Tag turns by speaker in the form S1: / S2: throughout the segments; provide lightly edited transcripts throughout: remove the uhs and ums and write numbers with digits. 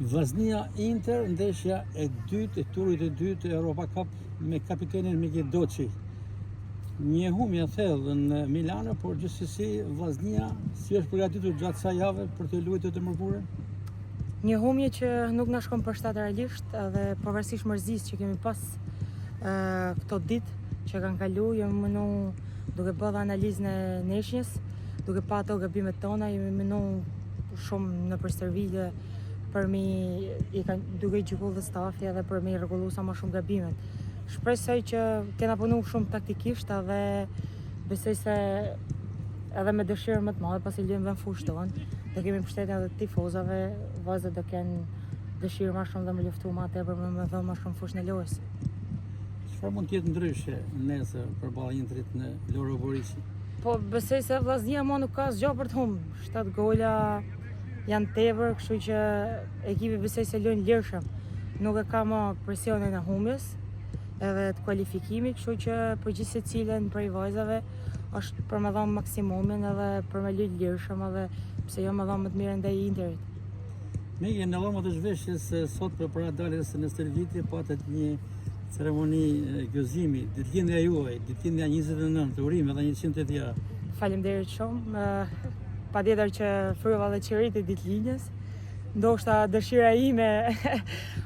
S1: Vllaznia Inter, ndeshja e dytë, e turit e dytë e Europa Cup me kapitenin Miki Doçi. Një humje thellë në Milano, por gjithsesi Vllaznia si është përgatitur gjatë kësaj jave për të luajtur të mërkurën?
S2: Një humje që nuk na shkon përshtat realisht, edhe pavarësisht mërzisë që kemi pas këto ditë që kanë kalu, jemi mënu duke bërë analizën e neshnjës, duke pa ato gabimet tona, jemi mënu shumë në përstërvile për mi duke gjyku dhe stafi edhe për mi rregullu sa më shumë gabimet. Shpresoj që kena punu shumë taktikisht edhe besoj se edhe me dëshirë më të madhe pasi luajmë në fushë tonë, do kemi mbështetjen edhe të tifozave, vajzat do kenë dëshirë më shumë dhe me luftu më tepër me dhënë më shumë fushën e lojës.
S1: Çfarë mund të jetë ndryshe nesër përballë Interit në Loro Borisi?
S2: Po besoj se Vllaznia më nuk ka asgjë për të humbur. 7 gola janë tepër, kështu që ekipi besoj se luajnë lirshëm. Nuk e ka më presionin e humbjes edhe të kualifikimit, kështu që për gjithë secilën prej vajzave është për me dhënë maksimumin edhe për me luajë lirshëm edhe pse jo me dhënë më të mirë ndaj Interit.
S1: Miki, në lomët e zhveshjes sot për para daljes në stërvitje patët një ceremoni gëzimi, ditëlindja juaj, ditëlindja 29, urime edhe 100 të tjera.
S2: Faleminderit shumë. Patjetër që fryva dhe qerit e ditëlindjes. Ndoshta dëshira ime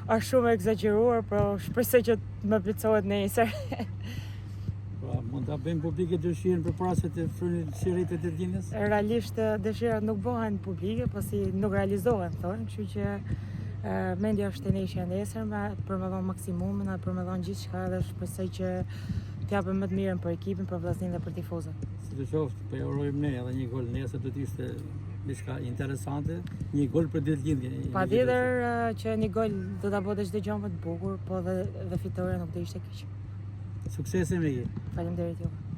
S2: është shumë e egzageruar, por shpresoj që më plotësohet nesër.
S1: Pra, mund ta bëjmë publike dëshirën për paraset e qerit e ditëlindjes?
S2: Realisht dëshirat nuk bëhen publike, pasi nuk realizohen, thonë, kështu që mendja është e neshja nesërme për me dhënë maksimumin, për me dhënë gjithçka dhe shpresoj që t'japim më të mirën për ekipin, për Vllaznin dhe për tifozët.
S1: Sidoqoftë, po urojmë ne edhe një gol nesër, do të ishte diçka interesante, një gol për ditëlindjen.
S2: Patjetër që një gol do ta bëte çdo gjë më të bukur, po dhe fitoria nuk do ishte keq.
S1: Suksese Miki.
S2: Faleminderit juve.